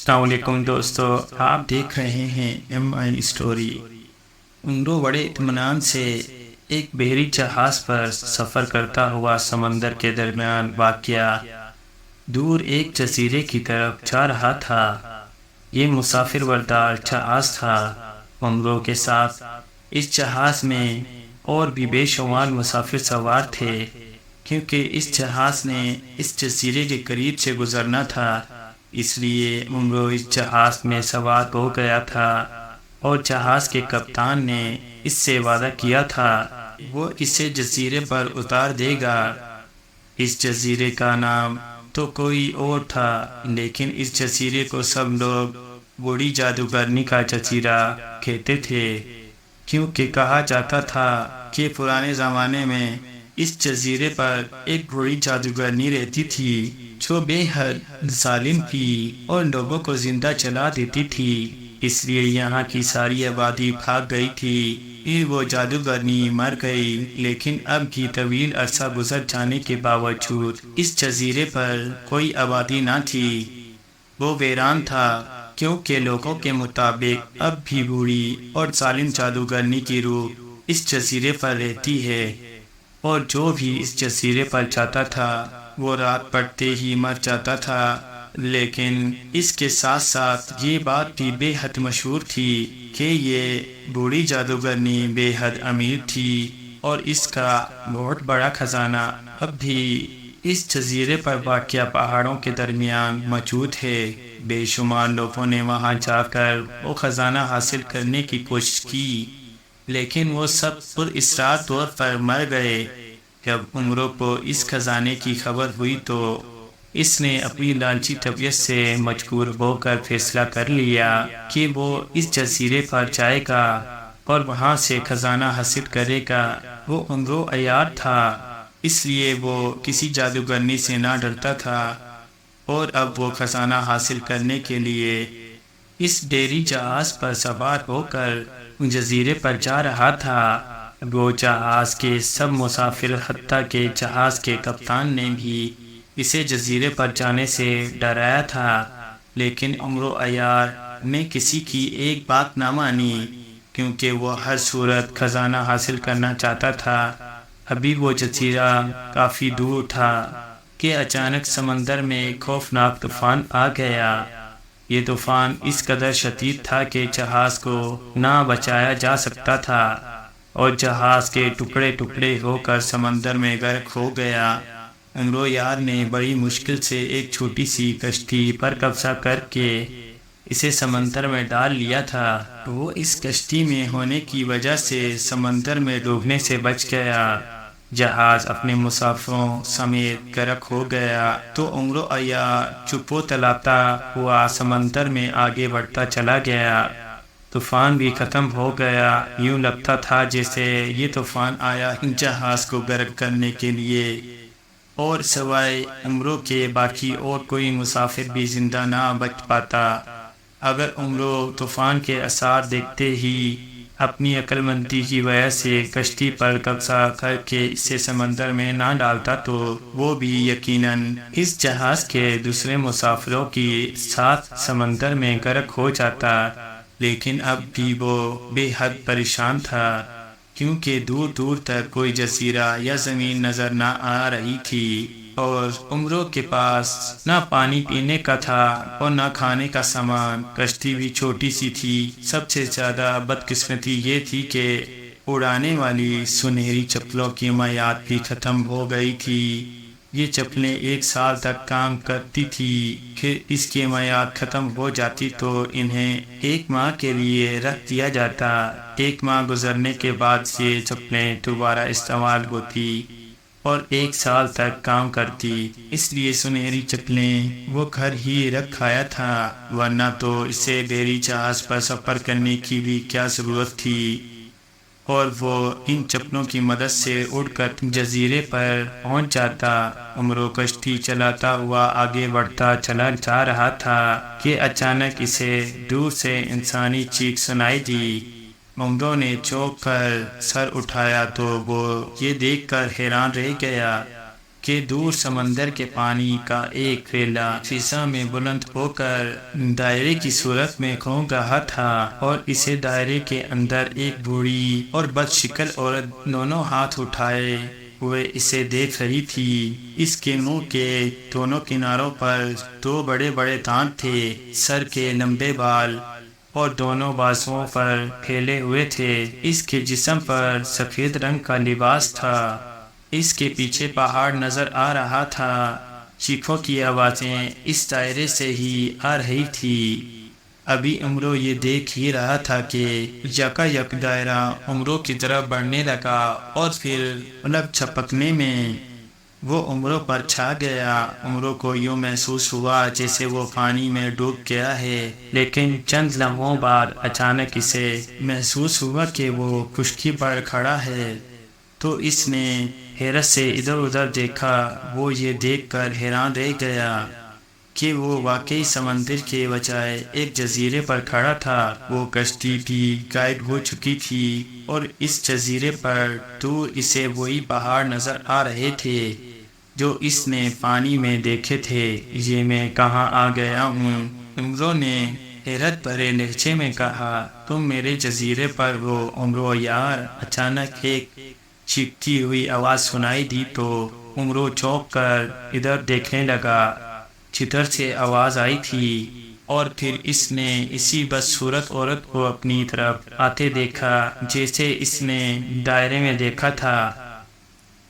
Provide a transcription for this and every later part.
السلام علیکم دوستو، آپ دیکھ رہے ہیں ایم آئی اسٹوری۔ انڈو بڑے اطمینان سے ایک بحری جہاز پر سفر کرتا ہوا سمندر کے درمیان واقع دور ایک جزیرے کی طرف جا رہا تھا۔ یہ مسافر بردار جہاز تھا۔ انڈو کے ساتھ اس جہاز میں اور بھی بے شمار مسافر سوار تھے، کیونکہ اس جہاز نے اس جزیرے کے قریب سے گزرنا تھا۔ اس لیے انڈو اس جہاز میں سوار ہو گیا تھا اور جہاز کے کپتان نے اس سے وعدہ کیا تھا وہ اسے جزیرے پر اتار دے گا۔ اس جزیرے کا نام تو کوئی اور تھا، لیکن اس جزیرے کو سب لوگ بوڑھی جادوگرنی کا جزیرہ کہتے تھے، کیونکہ کہا جاتا تھا کہ پرانے زمانے میں اس جزیرے پر ایک بوڑھی جادوگرنی رہتی تھی جو بے حد ظالم تھی اور لوگوں کو زندہ جلا دیتی تھی۔ اس لیے یہاں کی ساری آبادی بھاگ گئی تھی۔ پھر وہ جادوگرنی مر گئی، لیکن اب بھی طویل عرصہ گزر جانے کے باوجود اس جزیرے پر کوئی آبادی نہ تھی۔ وہ ویران تھا، کیونکہ لوگوں کے مطابق اب بھی بوڑھی اور ظالم جادوگرنی کی روح اس جزیرے پر رہتی ہے، اور جو بھی اس جزیرے پر جاتا تھا وہ رات پڑتے ہی مر جاتا تھا۔ لیکن اس کے ساتھ ساتھ یہ بات بھی بے حد مشہور تھی کہ یہ بوڑھی جادوگرنی بے حد امیر تھی اور اس کا بہت بڑا خزانہ اب بھی اس جزیرے پر واقع پہاڑوں کے درمیان موجود ہے۔ بے شمار لوگوں نے وہاں جا کر وہ خزانہ حاصل کرنے کی کوشش کی، لیکن وہ سب پر اصرار طور پر مر گئے۔ جب عمرو کو اس خزانے کی خبر ہوئی تو اس نے اپنی لالچی طبیعت سے مجبور ہو کر فیصلہ کر لیا کہ وہ اس جزیرے پر جائے گا اور وہاں سے خزانہ حاصل کرے گا۔ وہ عمرو عیار تھا، اس لیے وہ کسی جادوگرنی سے نہ ڈرتا تھا، اور اب وہ خزانہ حاصل کرنے کے لیے اس بحری جہاز پر سوار ہو کر جزیرے پر جا رہا تھا۔ وہ جہاز کے سب مسافر، حتیٰ کہ جہاز کے کپتان نے بھی اسے جزیرے پر جانے سے ڈرایا تھا، لیکن عمرو عیار نے کسی کی ایک بات نہ مانی، کیونکہ وہ ہر صورت خزانہ حاصل کرنا چاہتا تھا۔ ابھی وہ جزیرہ کافی دور تھا کہ اچانک سمندر میں ایک خوفناک طوفان آ گیا۔ یہ طوفان اس قدر شدید تھا کہ جہاز کو نہ بچایا جا سکتا تھا اور جہاز کے ٹکڑے ٹکڑے ہو کر سمندر میں غرق ہو گیا۔ عمرو یار نے بڑی مشکل سے ایک چھوٹی سی کشتی پر قبضہ کر کے اسے سمندر میں ڈال لیا تھا۔ وہ اس کشتی میں ہونے کی وجہ سے سمندر میں ڈوبنے سے بچ گیا۔ جہاز اپنے مسافروں سمیت غرق ہو گیا تو عمرو عیار چپ و تلاتا ہوا سمندر میں آگے بڑھتا چلا گیا۔ طوفان بھی ختم ہو گیا۔ یوں لگتا تھا جیسے یہ طوفان آیا جہاز کو غرق کرنے کے لیے، اور سوائے عمرو کے باقی اور کوئی مسافر بھی زندہ نہ بچ پاتا۔ اگر عمرو طوفان کے آثار دیکھتے ہی اپنی عقل مندی کی وجہ سے کشتی پر قبضہ کر کے اسے سمندر میں نہ ڈالتا تو وہ بھی یقیناً اس جہاز کے دوسرے مسافروں کے ساتھ سمندر میں غرق ہو جاتا۔ لیکن اب بھی وہ بے حد پریشان تھا، کیونکہ دور دور تک کوئی جزیرہ یا زمین نظر نہ آ رہی تھی، اور عمرو کے پاس نہ پانی پینے کا تھا اور نہ کھانے کا سامان۔ کشتی بھی چھوٹی سی تھی۔ سب سے زیادہ بدقسمتی یہ تھی کہ اڑانے والی سنہری چپلوں کی میعاد بھی ختم ہو گئی تھی۔ یہ چپلیں 1 سال تک کام کرتی تھی، پھر اس کی میعاد ختم ہو جاتی تو انہیں 1 ماہ کے لیے رکھ دیا جاتا۔ 1 ماہ گزرنے کے بعد یہ چپلیں دوبارہ استعمال ہوتی اور 1 سال تک کام کرتی۔ اس لیے سنہری چپلیں وہ گھر ہی رکھ آیا تھا، ورنہ تو اسے بحری جہاز پر سفر کرنے کی بھی کیا ضرورت تھی، اور وہ ان چپلوں کی مدد سے اڑ کر جزیرے پر پہنچ جاتا۔ عمرو کشتی چلاتا ہوا آگے بڑھتا چلا جا رہا تھا کہ اچانک اسے دور سے انسانی چیخ سنائی دی۔ عمرو نے چونک کر سر اٹھایا تو وہ یہ دیکھ کر حیران رہ گیا کہ دور سمندر کے پانی کا ایک ریلا فضا میں بلند ہو کر دائرے کی صورت میں کھو رہا تھا، اور اسے دائرے کے اندر ایک بوڑھی اور بد شکل عورت دونوں ہاتھ اٹھائے ہوئے اسے دیکھ رہی تھی۔ اس کے منہ کے دونوں کناروں پر دو بڑے بڑے دانت تھے، سر کے لمبے بال اور دونوں بازوؤں پر پھیلے ہوئے تھے۔ اس کے جسم پر سفید رنگ کا لباس تھا۔ اس کے پیچھے پہاڑ نظر آ رہا تھا۔ چیخوں کی آوازیں اس دائرے سے ہی آ رہی تھی۔ ابھی عمرو یہ دیکھ ہی رہا تھا کہ یکا یک دائرہ عمرو کی طرف بڑھنے لگا، اور پھر پلک جھپکنے میں وہ عمرو پر چھا گیا۔ عمرو کو یوں محسوس ہوا جیسے وہ پانی میں ڈوب گیا ہے، لیکن چند لمحوں بعد اچانک اسے محسوس ہوا کہ وہ خشکی پر کھڑا ہے، تو اس نے حیرت سے ادھر ادھر دیکھا۔ وہ یہ دیکھ کر حیران رہ گیا کہ وہ واقعی سمندر کے بجائے ایک جزیرے پر کھڑا تھا۔ وہ کشتی بھی غائب ہو چکی تھی، اور اس جزیرے پر دور اسے وہی پہاڑ نظر آ رہے تھے جو اس نے پانی میں دیکھے تھے۔ یہ میں کہاں آ گیا ہوں؟ عمرو نے حیرت بھرے لہجے میں کہا۔ تم میرے جزیرے پر ہو عمرو یار؟ اچانک ایک چیختی ہوئی آواز سنائی دی تو عمرو چونک کر ادھر دیکھنے لگا جدھر سے آواز آئی تھی، اور پھر اس نے اسی بدصورت عورت کو اپنی طرف آتے دیکھا جیسے اس نے دائرے میں دیکھا تھا۔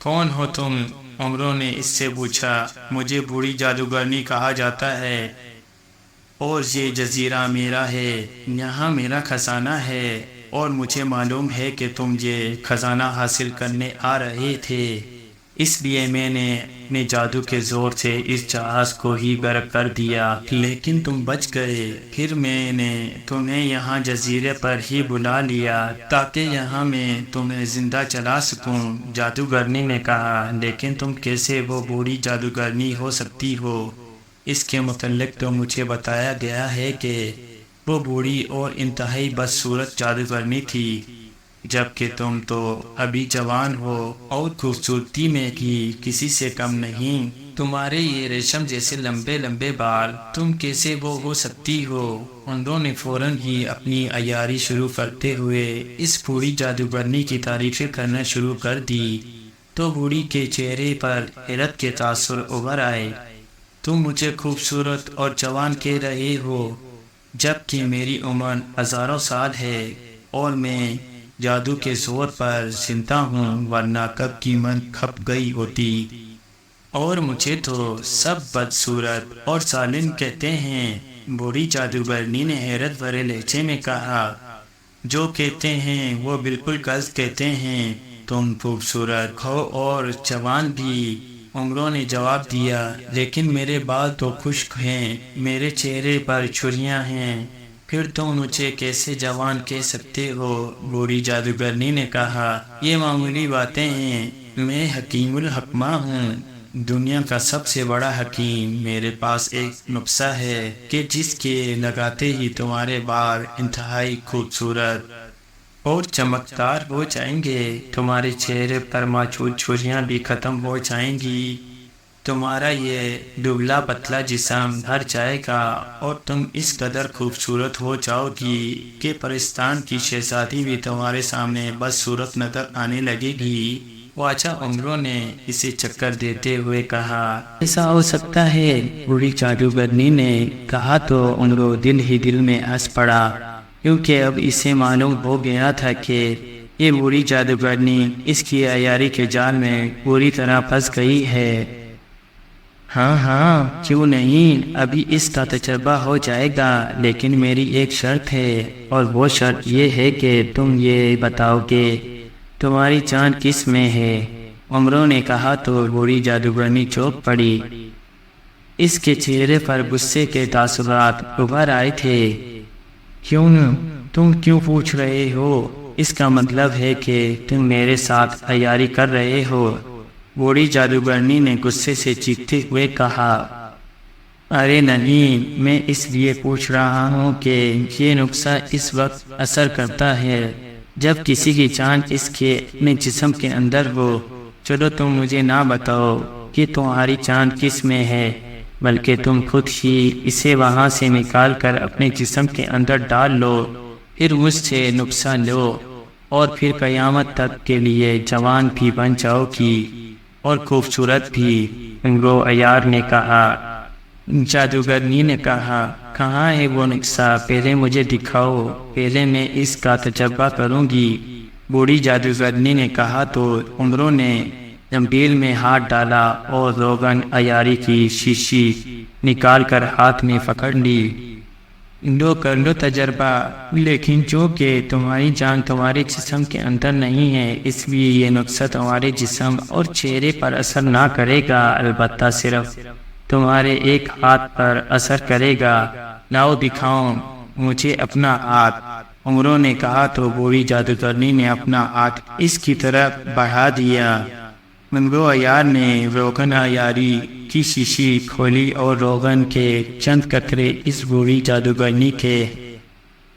کون ہو تم؟ عمرو نے اس سے پوچھا۔ مجھے بوڑھی جادوگرنی کہا جاتا ہے، اور یہ جزیرہ میرا ہے، یہاں میرا خزانہ ہے، اور مجھے معلوم ہے کہ تم یہ خزانہ حاصل کرنے آ رہے تھے، اس لیے میں نے اپنے جادو کے زور سے اس جہاز کو ہی غرق کر دیا، لیکن تم بچ گئے۔ پھر میں نے تمہیں یہاں جزیرے پر ہی بلا لیا تاکہ یہاں میں تمہیں زندہ چلا سکوں۔ جادوگرنی نے کہا، لیکن تم کیسے وہ بوڑھی جادوگرنی ہو سکتی ہو؟ اس کے متعلق تو مجھے بتایا گیا ہے کہ وہ بوڑھی اور انتہائی بدصورت جادوگرنی تھی، جبکہ تم تو ابھی جوان ہو اور خوبصورتی میں بھی کسی سے کم نہیں۔ تمہارے یہ ریشم جیسے لمبے لمبے بال، تم کیسے وہ ہو سکتی ہو؟ انہوں نے فوراً ہی اپنی عیاری شروع کرتے ہوئے اس بوڑھی جادوگرنی کی تعریفیں کرنا شروع کر دی، تو بوڑھی کے چہرے پر حیرت کے تاثر ابھر آئے۔ تم مجھے خوبصورت اور جوان کہہ رہے ہو، جبکہ میری عمر ہزاروں سال ہے، اور میں جادو کے زور پر زندہ ہوں، ورنہ کب کی من کھپ گئی ہوتی۔ اور مجھے تو سب بدصورت اور ظالم کہتے ہیں۔ بوڑھی جادوگرنی نے حیرت بھرے لہجے میں کہا، جو کہتے ہیں وہ بالکل غلط کہتے ہیں، تم خوبصورت ہو اور جوان بھی۔ عمرو نے جواب دیا، لیکن میرے بال تو خشک ہیں، میرے چہرے پر جھریاں ہیں، پھر تم مجھے کیسے جوان کہہ سکتے ہو؟ بوڑھی جادوگرنی نے کہا، یہ معمولی باتیں ہیں، میں حکیم الحکمہ ہوں، دنیا کا سب سے بڑا حکیم۔ میرے پاس ایک نسخہ ہے کہ جس کے لگاتے ہی تمہارے بال انتہائی خوبصورت اور چمکدار ہو جائیں گے، تمہارے چہرے پر موجود جھریاں بھی ختم ہو جائیں گی، تمہارا یہ دبلا پتلا جسم بھر جائے گا، اور تم اس قدر خوبصورت ہو جاؤ گی کہ پرستان کی شہزادی بھی تمہارے سامنے بدصورت نظر آنے لگے گی۔ خواجہ عمرو نے اسے چکر دیتے ہوئے کہا، ایسا ہو سکتا ہے؟ بوڑھی جادوگرنی نے کہا تو عمرو دل ہی دل میں ہنس پڑا، کیونکہ اب اسے معلوم ہو گیا تھا کہ یہ بوڑھی جادوگرنی اس کی عیاری کے جال میں پوری طرح پھنس گئی ہے۔ ہاں کیوں نہیں، ابھی اس کا تجربہ ہو جائے گا، لیکن میری ایک شرط ہے، اور وہ شرط یہ ہے کہ تم یہ بتاؤ کہ تمہاری جان کس میں ہے۔ عمرو نے کہا تو بوڑھی جادوگرنی چونک پڑی۔ اس کے چہرے پر غصے کے تاثرات ابھر آئے تھے۔ تم کیوں پوچھ رہے ہو؟ اس کا مطلب ہے کہ تم میرے ساتھ عیاری کر رہے ہو۔ بوڑھی جادوگرنی نے غصے سے چیختے ہوئے کہا، ارے نہیں، میں اس لیے پوچھ رہا ہوں کہ یہ نسخہ اس وقت اثر کرتا ہے جب کسی کی جان اس کے اپنے جسم کے اندر ہو۔ چلو تم مجھے نہ بتاؤ کہ تمہاری جان کس میں ہے، بلکہ تم خود ہی اسے وہاں سے نکال کر اپنے جسم کے اندر ڈال لو، پھر مجھ سے نسخہ لو اور پھر قیامت تک کے لیے جوان بھی بن جاؤ گی اور خوبصورت بھی۔ امرو عیار نے کہا، جادوگرنی نے کہا، کہاں ہے وہ نقشہ؟ پہلے مجھے دکھاؤ، پہلے میں اس کا تجربہ کروں گی۔ بوڑھی جادوگرنی نے کہا تو امرو نے زنبیل میں ہاتھ ڈالا اور روغن عیاری کی شیشی نکال کر ہاتھ میں پکڑ لی۔ لو کر لو تجربہ، لیکن چونکہ تمہاری جان تمہارے جسم کے اندر نہیں ہے، اس لیے یہ نسخہ تمہارے جسم اور چہرے پر اثر نہ کرے گا، البتہ صرف تمہارے ایک ہاتھ پر اثر کرے گا۔ لاؤ دکھاؤ مجھے اپنا ہاتھ، امرو نے کہا تو بوڑھی جادوگرنی نے اپنا ہاتھ اس کی طرف بڑھا دیا۔ امرو عیار نے روغن عیاری کی شیشی کھولی اور روغن کے چند قطرے اس بوڑھی جادوگرنی کے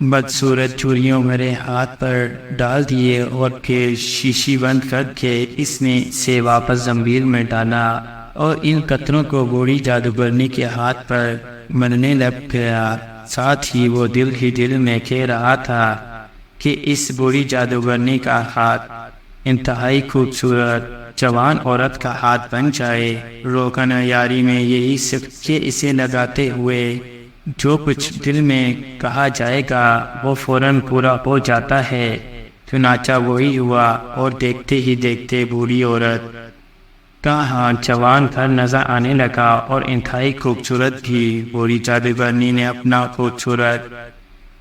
بدصورت چوریوں بھرے ہاتھ پر ڈال دیے اور پھر شیشی بند کر کے اس نے اسے واپس زنبیل میں ڈالا اور ان قطروں کو بوڑھی جادوگرنی کے ہاتھ پر ملنے لگ گیا۔ ساتھ ہی وہ دل ہی دل میں کہہ رہا تھا کہ اس بوڑھی جادوگرنی کا ہاتھ انتہائی خوبصورت جوان عورت کا ہاتھ بن جائے۔ روغن عیاری میں یہی سکھ کہ اسے لگاتے ہوئے جو کچھ دل میں کہا جائے گا وہ فوراً پورا ہو جاتا ہے۔ چنانچہ وہی ہوا اور دیکھتے ہی دیکھتے بوڑھی عورت کا ہاتھ جوان گھر نظر آنے لگا اور انتہائی خوبصورت بھی۔ بوڑھی جادوگرنی نے اپنا خوبصورت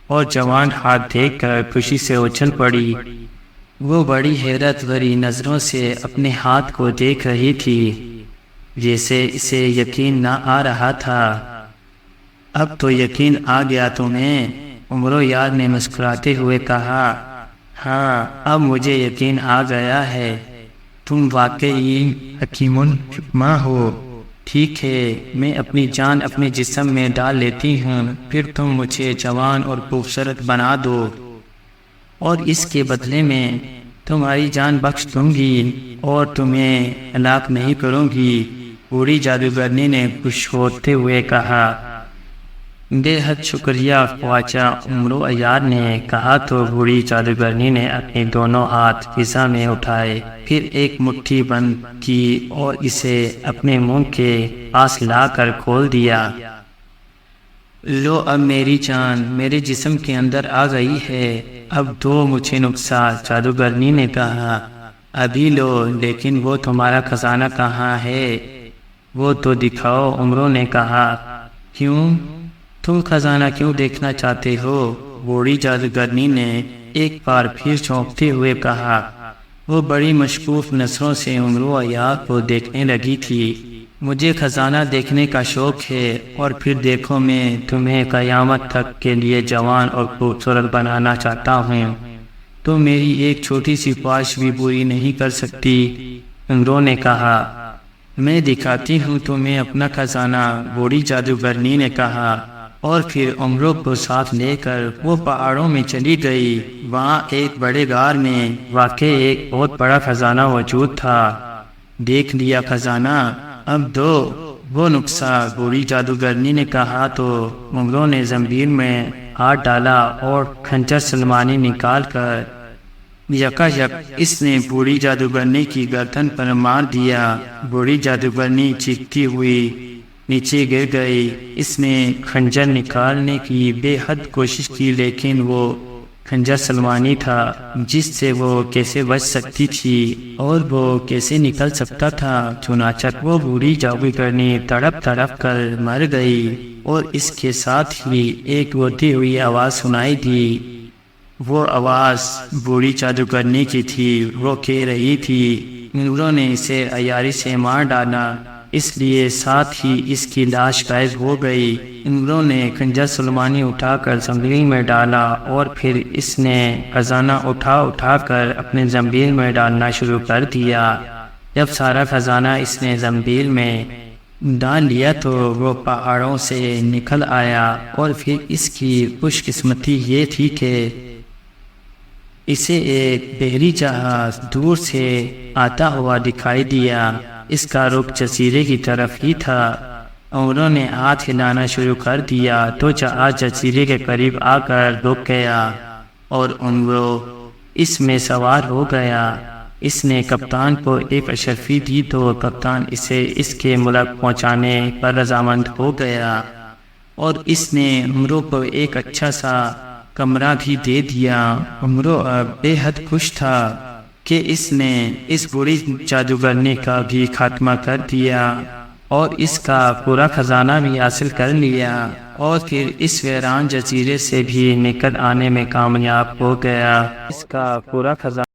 اور جوان ہاتھ دیکھ کر خوشی سے اچھل پڑی۔ وہ بڑی حیرت بھری نظروں سے اپنے ہاتھ کو دیکھ رہی تھی، جیسے اسے یقین نہ آ رہا تھا۔ اب تو یقین آ گیا تمہیں؟ امرو یار نے مسکراتے ہوئے کہا، ہاں اب مجھے یقین آ گیا ہے، تم واقعی حکیم الحکمہ ہو۔ ٹھیک ہے، میں اپنی جان اپنے جسم میں ڈال لیتی ہوں، پھر تم مجھے جوان اور خوبصورت بنا دو اور اس کے بدلے میں تمہاری جان بخش دوں گی اور تمہیں ہلاک نہیں کروں گی۔ بوڑھی جادوگرنی نے خوش ہوتے ہوئے کہا، بے حد شکریہ خواجہ امرو عیار نے کہا تو بوڑھی جادوگرنی نے اپنے دونوں ہاتھ فضا میں اٹھائے، پھر ایک مٹھی بند کی اور اسے اپنے منہ کے پاس لا کر کھول دیا۔ لو اب میری جان میرے جسم کے اندر آ گئی ہے، اب دو مجھے نسخہ۔ جادوگرنی نے کہا، ابھی لو، لیکن وہ تمہارا خزانہ کہاں ہے؟ وہ تو دکھاؤ، امرو نے کہا۔ کیوں؟ تم خزانہ کیوں دیکھنا چاہتے ہو؟ بوڑھی جادوگرنی نے ایک بار پھر چونکتے ہوئے کہا۔ وہ بڑی مشکوک نظروں سے امرو عیار کو دیکھنے لگی تھی۔ مجھے خزانہ دیکھنے کا شوق ہے اور پھر دیکھو میں تمہیں قیامت تک کے لیے جوان اور خوبصورت بنانا چاہتا ہوں، تو میری ایک چھوٹی سی خواہش بھی پوری نہیں کر سکتی؟ امرو نے کہا، میں دکھاتی ہوں تمہیں اپنا خزانہ، بوڑھی جادوگرنی نے کہا، اور پھر امرو کو ساتھ لے کر وہ پہاڑوں میں چلی گئی۔ وہاں ایک بڑے غار میں واقع ایک بہت بڑا خزانہ موجود تھا۔ دیکھ لیا خزانہ؟ اب دو وہ نسخہ، بوڑھی جادوگرنی نے کہا تو امرو نے زنبیل میں ہاتھ ڈالا اور خنجر سلمانی نکال کر یکا یک اس نے بوڑھی جادوگرنی کی گردن پر مار دیا۔ بوڑھی جادوگرنی چیختی ہوئی نیچے گر گئی۔ اس نے خنجر نکالنے کی بے حد کوشش کی، لیکن وہ خنجر سلمانی تھا جس سے وہ کیسے بچ سکتی تھی اور وہ کیسے نکل سکتا تھا؟ چنانچہ وہ بوڑھی جادوگرنی تڑپ تڑپ کر مر گئی اور اس کے ساتھ ہی ایک روتی ہوئی آواز سنائی دی۔ وہ آواز بوڑھی جادوگرنی کی تھی۔ وہ کہہ رہی تھی، امرو نے اسے عیاری سے مار ڈالا، اس لیے ساتھ ہی اس کی لاش غائب ہو گئی۔ امرو نے خنجر سلمانی اٹھا کر زنبیل میں ڈالا اور پھر اس نے خزانہ اٹھا کر اپنے زنبیل میں ڈالنا شروع کر دیا۔ جب سارا خزانہ اس نے زنبیل میں ڈال لیا تو وہ پہاڑوں سے نکل آیا، اور پھر اس کی خوش قسمتی یہ تھی کہ اسے ایک بحری جہاز دور سے آتا ہوا دکھائی دیا۔ اس کا رخ جزیرے کی طرف ہی تھا۔ انہوں نے ہاتھ ہلانا شروع کر دیا تو جہاز جزیرے کے قریب آ کر رک گیا اور وہ اس میں سوار ہو گیا۔ اس نے کپتان کو ایک اشرفی دی تو کپتان اسے اس کے ملک پہنچانے پر رضامند ہو گیا اور اس نے عمرو کو ایک اچھا سا کمرہ بھی دے دیا۔ عمرو اب بے حد خوش تھا کہ اس نے اس بری جادوگرنی کا بھی خاتمہ کر دیا اور اس کا پورا خزانہ بھی حاصل کر لیا، اور پھر اس ویران جزیرے سے بھی نکل آنے میں کامیاب ہو گیا۔ اس کا پورا خزانہ